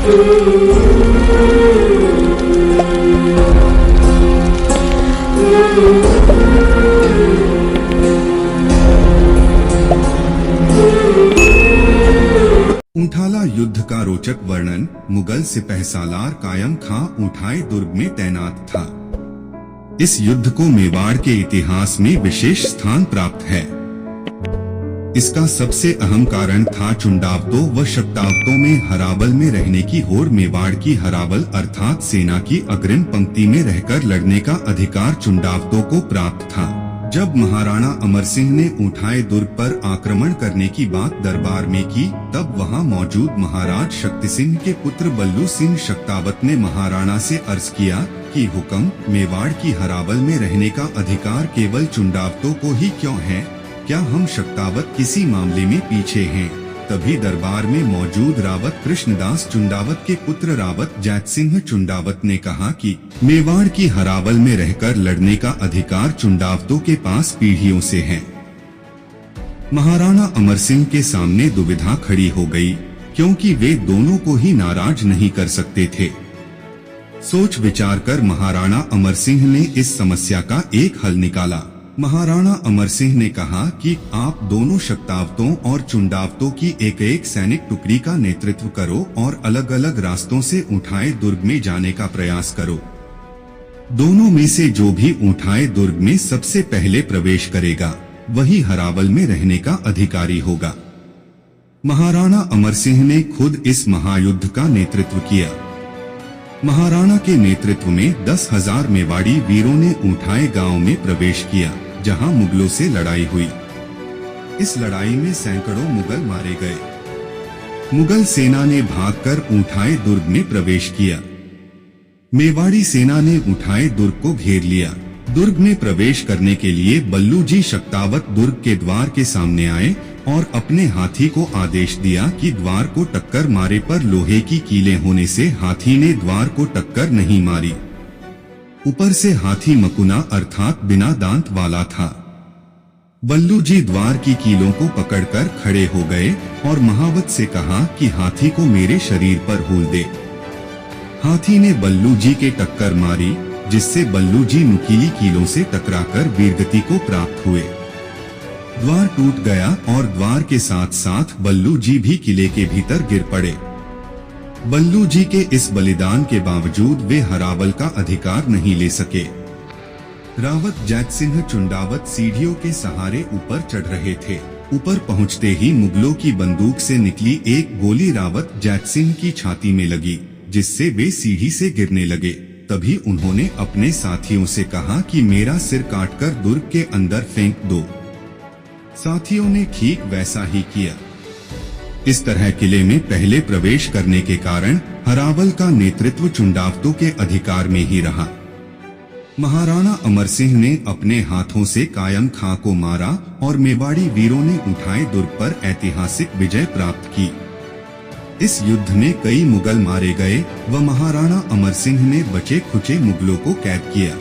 ऊंठाला युद्ध का रोचक वर्णन। मुगल सिपहसालार कायम खां ऊंठाए दुर्ग में तैनात था। इस युद्ध को मेवाड़ के इतिहास में विशेष स्थान प्राप्त है। इसका सबसे अहम कारण था चुंडावतों व शक्तावतों में हरावल में रहने की होड़। मेवाड़ की हरावल अर्थात सेना की अग्रिम पंक्ति में रहकर लड़ने का अधिकार चुंडावतों को प्राप्त था। जब महाराणा अमर सिंह ने ऊंठाए दुर्ग पर आक्रमण करने की बात दरबार में की, तब वहां मौजूद महाराज शक्ति सिंह के पुत्र बल्लू सिंह शक्तावत ने महाराणा से अर्ज किया कि हुक्म, मेवाड़ की हरावल में रहने का अधिकार केवल चुंडावतों को ही क्यों है? क्या हम शक्तावत किसी मामले में पीछे हैं? तभी दरबार में मौजूद रावत कृष्णदास चुंडावत के पुत्र रावत जैत सिंह चुंडावत ने कहा कि मेवाड़ की हरावल में रहकर लड़ने का अधिकार चुंडावतों के पास पीढ़ियों से है। महाराणा अमर सिंह के सामने दुविधा खड़ी हो गई, क्योंकि वे दोनों को ही नाराज नहीं कर सकते थे। सोच विचार कर महाराणा अमर सिंह ने इस समस्या का एक हल निकाला। महाराणा अमर सिंह ने कहा कि आप दोनों शक्तावतों और चुंडावतों की एक एक सैनिक टुकड़ी का नेतृत्व करो और अलग अलग रास्तों से ऊंठाए दुर्ग में जाने का प्रयास करो। दोनों में से जो भी ऊंठाए दुर्ग में सबसे पहले प्रवेश करेगा, वही हरावल में रहने का अधिकारी होगा। महाराणा अमर सिंह ने खुद इस महायुद्ध का नेतृत्व किया। महाराणा के नेतृत्व में 10,000 मेवाड़ी वीरों ने ऊंठाए गांव में प्रवेश किया, जहां मुगलों से लड़ाई हुई। इस लड़ाई में सैकड़ों मुगल मारे गए। मुगल सेना ने भागकर ऊंठाए दुर्ग में प्रवेश किया। मेवाड़ी सेना ने ऊंठाए दुर्ग को घेर लिया। दुर्ग में प्रवेश करने के लिए बल्लू जी शक्तावत दुर्ग के द्वार के सामने आए और अपने हाथी को आदेश दिया कि द्वार को टक्कर मारे, पर लोहे की कीलें होने से हाथी ने द्वार को टक्कर नहीं मारी। ऊपर से हाथी मकुना अर्थात बिना दांत वाला था। बल्लू जी द्वार की कीलों को पकड़कर खड़े हो गए और महावत से कहा कि हाथी को मेरे शरीर पर हूल दे। हाथी ने बल्लू जी के टक्कर मारी, जिससे बल्लू जी नुकीली कीलों से टकराकर वीरगति को प्राप्त हुए। द्वार टूट गया और द्वार के साथ साथ बल्लू जी भी किले के भीतर गिर पड़े। बल्लू जी के इस बलिदान के बावजूद वे हरावल का अधिकार नहीं ले सके। रावत जैत सिंह चुंडावत सीढ़ियों के सहारे ऊपर चढ़ रहे थे। ऊपर पहुंचते ही मुगलों की बंदूक से निकली एक गोली रावत जैत सिंह की छाती में लगी, जिससे वे सीढ़ी से गिरने लगे। तभी उन्होंने अपने साथियों से कहा कि मेरा सिर काटकर दुर्ग के अंदर फेंक दो। साथियों ने ठीक वैसा ही किया। इस तरह किले में पहले प्रवेश करने के कारण हरावल का नेतृत्व चुंडावतों के अधिकार में ही रहा। महाराणा अमर सिंह ने अपने हाथों से कायम खां को मारा और मेवाड़ी वीरों ने ऊंठाए दुर्ग पर ऐतिहासिक विजय प्राप्त की। इस युद्ध में कई मुगल मारे गए व महाराणा अमर सिंह ने बचे खुचे मुगलों को कैद किया।